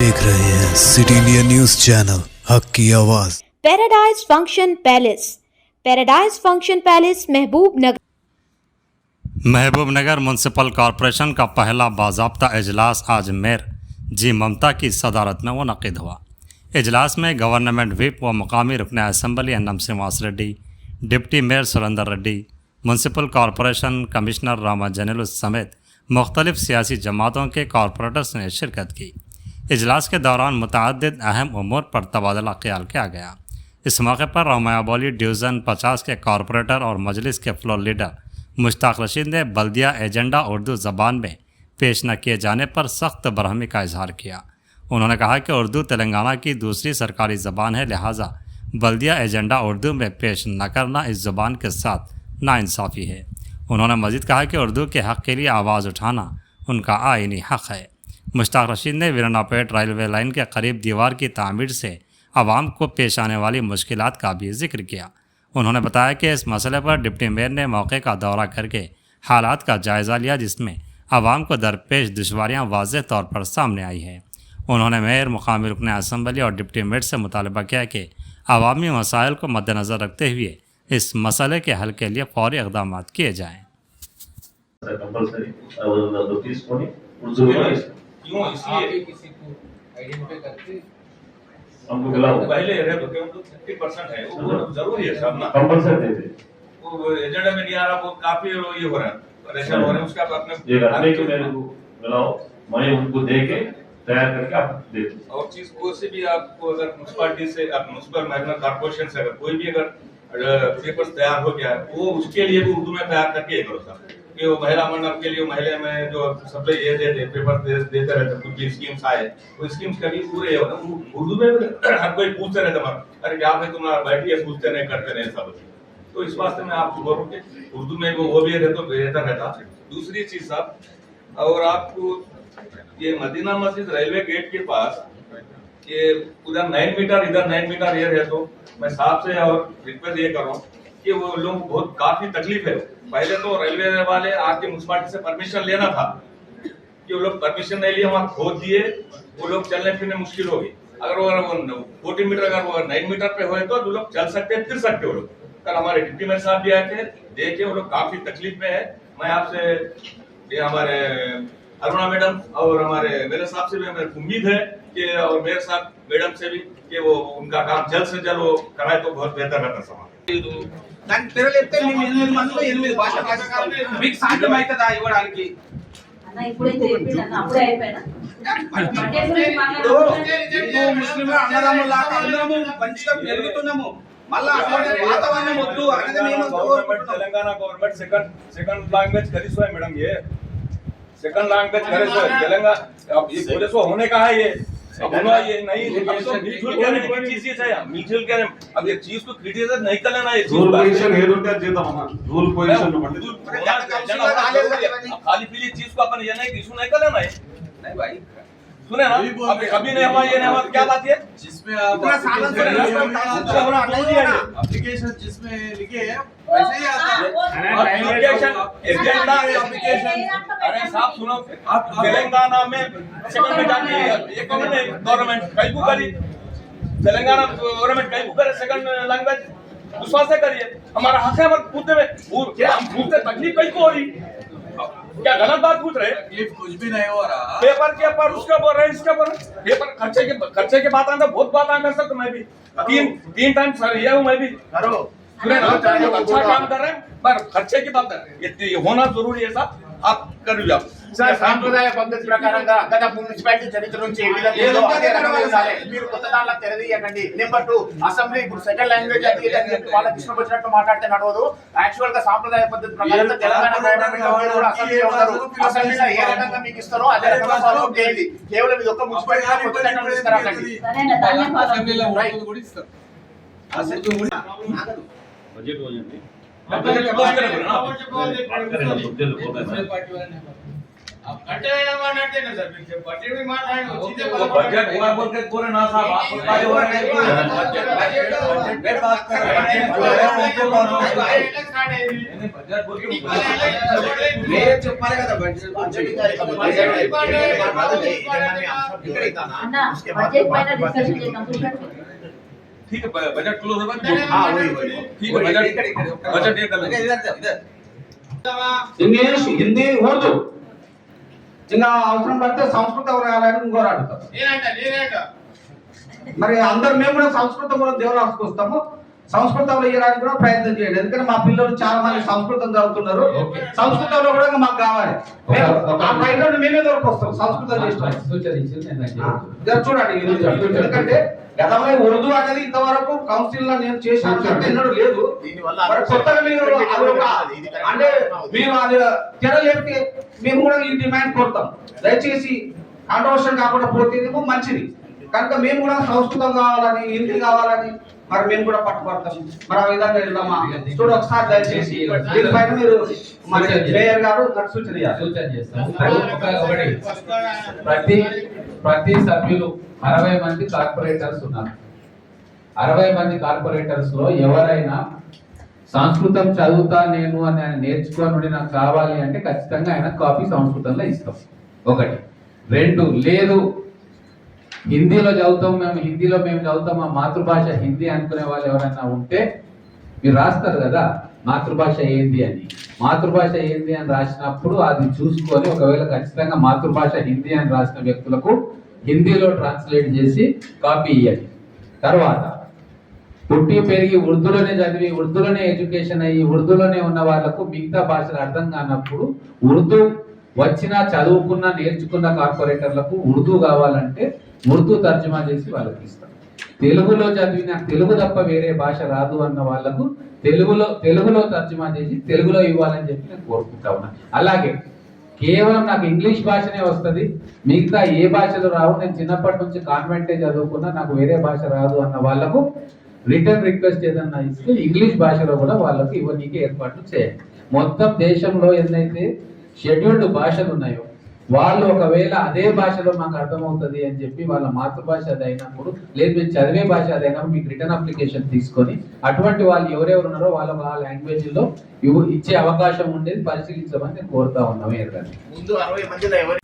देख रहे हैं सिटी इंडिया न्यूज चैनल, हक की आवाज। Paradise function palace Mahbubnagar municipal corporation का पहला बाज़ाब्ता इजलास आज मेयर जी ममता की सदारत में मुनक़िद हुआ। इजलास में गवर्नमेंट व्हिप व मुकामी रुकन assembly N M. Srinivas Reddy, deputy mayor Surendra Reddy, municipal corporation commissioner Rama जनीलू समेत मुख्तलिफ सियासी जमातों के कॉरपोरेटर्स ने शिरकत की। इजलास के दौरान मुतअद्दिद अहम उमूर पर तबादला ख्याल किया गया। इस मौके पर रोमायाबोली डिवीज़न 50 के कॉरपोरेटर और मजलिस के फ्लोर लीडर मुश्ताक रशीद ने बल्दिया एजेंडा उर्दू ज़बान में पेश न किए जाने पर सख्त बरहमी का इजहार किया। उन्होंने कहा कि उर्दू तेलंगाना की दूसरी सरकारी ज़बान है, लिहाजा बल्दिया एजेंडा उर्दू में पेश न करना इस ज़बान के साथ नाइंसाफ़ी है। उन्होंने मज़ीद कहा कि उर्दू के हक़ के लिए आवाज़ उठाना उनका आइनी हक़ है। मुश्ताक रशीद ने वीरानापेट रेलवे लाइन के करीब दीवार की तामीर से आवाम को पेश आने वाली मुश्किलात का भी जिक्र किया। उन्होंने बताया कि इस मसले पर डिप्टी मेयर ने मौके का दौरा करके हालात का जायज़ा लिया, जिसमें आवाम को दरपेश दुश्वारियाँ वाज़ेह तौर पर सामने आई है। उन्होंने मेयर, मुकामी रुकन असम्बली और डिप्टी मेयर से मुतालबा किया कि अवामी मसाइल को मद्देनज़र रखते हुए इस मसले के हल के लिए फौरी इक़दाम किए जाएँ। क्यों इसलिए किसी को आइडेंटिफाई करके हमको गला पहले रहे तो क्यों 30% है वो जरूरी है सब ना कंपलसरी दे वो एजेंडा में नहीं आ रहा, वो काफी ये हो रहा है, परेशान हो रहे हैं। उसका अपने ये करने के मेरे को गलाओ, मैं उनको दे के तैयार करके आप दे दो। और चीज को से भी आपको अगर म्युनिसिपैलिटी से आप म्युनिसिपल मैनेजमेंट कॉर्पोरेशन से अगर कोई भी अगर पेपर्स तैयार हो गया वो उसके लिए भी उर्दू में तैयार करके ये करो साहब कि वो महिला मंडल के लिए महिला में जो सब ये देते पेपर देते रहते, कुछ भी स्कीम्स आए वो स्कीम्स कभी पूरे हो ना उर्दू में हर कोई पूछते रहते मगर अरे क्या भाई तुम बैठिए पूछते नहीं करते नहीं सब। तो इस वास्ते में आपको बोलूँ कि उर्दू में वो भी रहते तो बेहतर रहता। दूसरी चीज साहब, और आपको ये मदीना मस्जिद रेलवे गेट के पास ये उधर 9 मीटर इधर 9 मीटर ये है, तो मैं साहब से और रिक्वेस्ट ये कर रहा हूँ कि वो लोग बहुत काफी तकलीफ है। पहले तो रेलवे वाले आके म्युनिसिपैलिटी से परमिशन लेना था कि वो लोग परमिशन नहीं लिए, वहाँ खोद दिए, वो लोग चलने फिरने मुश्किल होगी। अगर वो 40 मीटर अगर वो 9 मीटर पे हुए तो लोग चल सकते हैं, फिर सकते हो लोग। कल हमारे डिप्टी मेयर साहब भी आए थे, देखे वो लोग काफी तकलीफ में है। मैं आपसे ये हमारे अरुणा मैडम और हमारे मेरे साहब से भी मेरे उम्मीद है कि और मेरे साहब मैडम से भी कि वो उनका काम जल्द से जल्द वो कराए तो बहुत बेहतर रहता समाज। దాని తెరలేస్తే మేము 8 మందిలో 8 భాష మీకు సాధ్యం అవుతుందా ఇవ్వడానికి? అన్న ఇప్పుడైతే చెప్పినా అప్పుడే అయిపోయినా ముస్లింలు అన్నదమ్ములాగా అందరము మంచిగా పెరుగుతున్నాము. మళ్ళా అటువంటి వాతావరణం వద్దు అనేది నేను తెలంగాణ గవర్నమెంట్ सेकंड लैंग्वेज करी सो है मैडम, ये सेकंड लैंग्वेज करे सो है तेलंगाना। अब ये बोले सो होने का है ये अब होना ये नहीं मिलजुल करने की चीज ये है, मिलजुल करने अब ये चीज को क्रिटिसाइज नहीं कर लेना। ये రూల్ పొజిషన్ ఏది ఉంటే అది చేద్దాం అన్న, రూల్ పొజిషన్ खाली पीली चीज को अपन ये नहीं इशू नहीं कर लेना है। नहीं भाई सुने ना, अब कभी नहीं हुआ ये नहीं हुआ, क्या बात है जिसमें आप एप्लीकेशन जिसमें लिखे हैं वैसे ही आता है एप्लीकेशन एजेंडा एप्लीकेशन। अरे साहब सुनो, तेलंगाना में सेकंड में जाती है ये गवर्नमेंट कई को करी, तेलंगाना गवर्नमेंट कई को करे सेकंड लैंग्वेज विश्वास से करिए। हमारा हक है, हमारे पूछते में हम पूछते तकलीफ कई को हो रही, क्या गलत बात पूछ रहे? तकलीफ कुछ भी नहीं हो रहा। पेपर के ऊपर उसका बोल रहे इसका बोल रहे, पेपर खर्चे के बात आना बहुत बात आ कर सकता। मैं भी तीन टाइम सर ये हूँ, मैं भी करो सुने ना, अच्छा काम कर रहे हैं पर खर्चे की बात है, होना जरूरी है साहब, आप कर लीजिए। आप సార్ సాంప్రదాయ పద్ధతి ప్రకారంగా గత మున్సిపాలిటీ చరిత్ర నుంచి ఏ విధంగా ఉందో అదే రకంగా ఉండాలి. మీరు కొత్త దానిలో తెరదీయకండి. నెంబర్ 2 అసెంబ్లీ ఇప్పుడు సెకండ్ లాంగ్వేజ్ అది ఇది వాళ్ళకి ఇష్టం వచ్చినట్టు మాట్లాడితే నడవదు. యాక్చువల్ గా సాంప్రదాయ పద్ధతి ప్రకారంగా తెలంగాణ గవర్నమెంట్ వాళ్ళు కూడా అసెంబ్లీలో ఉన్నారు. అసెంబ్లీలో ఏ రకంగా మీకు ఇస్తారో అదే రకంగా ఫాలో చేయండి. కేవలం ఇది ఒక్క మున్సిపాలిటీలో కొత్త చట్టం తీసుకురాకండి. అసెంబ్లీలో కూడా ఇస్తారు. అసెంబ్లీ बजट हो जाती बजट हुआ बोल के पूरे ना साहब आप बताए हो रहे हैं అనేది बजट बोल के మీరు చెప్పాలి కదా బడ్జెట్ అన్న బడ్జెట్ పైన డిస్కషన్ చేద్దాం కూర్చోండి. ठीक है बजट क्लोज होगा हाँ, वही। ठीक है बजट ये कर लेंगे ఇంగ్లీష్ హిందీ ఉర్దూ ఇంకా అవసరం పడితే సంస్కృతం రాయాలని ఇంకోరు అడుగుతారు. మరి అందరు మేము కూడా సంస్కృతం కూడా దేవరాసుకు వస్తాము, సంస్కృతంలో ఇవ్వడానికి కూడా ప్రయత్నం చేయండి. ఎందుకంటే మా పిల్లలు చాలా మంది సంస్కృతం చదువుతున్నారు, సంస్కృతంలో కూడా మాకు కావాలి. ఆ ప్రయత్నం మేమే దొరకొస్తాం సంస్కృతం చేస్తాం. చూడండి ఎందుకంటే గతంలో ఉర్దూ అనేది ఇంతవరకు కౌన్సిల్ లో నేను చేశాను ఎన్నడూ లేదు. మరి కొత్తగా మీరు అది ఒక అంటే మేము అది తెరలేపితే మేము కూడా ఈ డిమాండ్ కోరుతాం. దయచేసి కాంట్రవర్షన్ కాకుండా పోతేనేమో మంచిది. కనుక మేము కూడా సంస్కృతం కావాలని, హిందీ కావాలని మరి మేము కూడా పట్టుబడతాం. మరి ఆ విధంగా వెళ్దామా చూడు ఒకసారి దయచేసి దీనిపైన మీరు మరి మేయర్ గారు నాకు సూచన చేస్తాం. ప్రతి సభ్యులు 60 మంది కార్పొరేటర్స్ ఉన్నారు. 60 మంది కార్పొరేటర్స్ లో ఎవరైనా సంస్కృతం చదువుతా నేను అని ఆయన నేర్చుకోని నాకు కావాలి అంటే ఖచ్చితంగా ఆయన కాపీ సంస్కృతంలో ఇస్తాం. 1. 2 లేదు హిందీలో చదువుతాం, మేము చదువుతాం, మా మాతృభాష హిందీ అనుకునే వాళ్ళు ఎవరైనా ఉంటే మీరు రాస్తారు కదా మాతృభాష ఏంది అని. మాతృభాష ఏంది అని రాసినప్పుడు అది చూసుకొని ఒకవేళ ఖచ్చితంగా మాతృభాష హిందీ అని రాసిన వ్యక్తులకు హిందీలో ట్రాన్స్లేట్ చేసి కాపీ ఇవ్వాలి. తర్వాత పుట్టి పెరిగి ఉర్దూలోనే చదివి ఉర్దూలోనే ఎడ్యుకేషన్ అయ్యి ఉర్దూలోనే ఉన్న వాళ్ళకు మిగతా భాషలు అర్థం కానప్పుడు ఉర్దూ వచ్చినా చదువుకున్న నేర్చుకున్న కార్పొరేటర్లకు ఉర్దూ కావాలంటే ఉర్దూ తర్జుమా చేసి వాళ్ళకి ఇస్తాం. తెలుగులో చదివి నాకు తెలుగు తప్ప వేరే భాష రాదు అన్న వాళ్ళకు తెలుగులో తర్జుమా చేసి తెలుగులో ఇవ్వాలని చెప్పి నేను కోరుకుంటా ఉన్నా. అలాగే కేవలం నాకు ఇంగ్లీష్ భాషనే వస్తుంది, మిగతా ఏ భాషలు రావు, నేను చిన్నప్పటి నుంచి కాన్వెంటే చదువుకున్నా, నాకు వేరే భాష రాదు అన్న వాళ్ళకు రిటర్న్ రిక్వెస్ట్ ఏదన్నా ఇస్తే ఇంగ్లీష్ భాషలో కూడా వాళ్ళకు ఇవ్వనీకి ఏర్పాట్లు చేయండి. మొత్తం దేశంలో ఎన్నైతే షెడ్యూల్డ్ భాషలు ఉన్నాయో వాళ్ళు ఒకవేళ అదే భాషలో మాకు అర్థమవుతుంది అని చెప్పి వాళ్ళ మాతృభాష అది అయినప్పుడు లేదు మీరు చదివే భాష అదైనప్పుడు మీకు రిటర్న్ అప్లికేషన్ తీసుకొని అటువంటి వాళ్ళు ఎవరెవరు ఉన్నారో వాళ్ళ లాంగ్వేజ్ లో ఇచ్చే అవకాశం ఉండేది పరిశీలించమని నేను కోరుతా ఉన్నాము. ముందు 60 మందిలో ఎవరు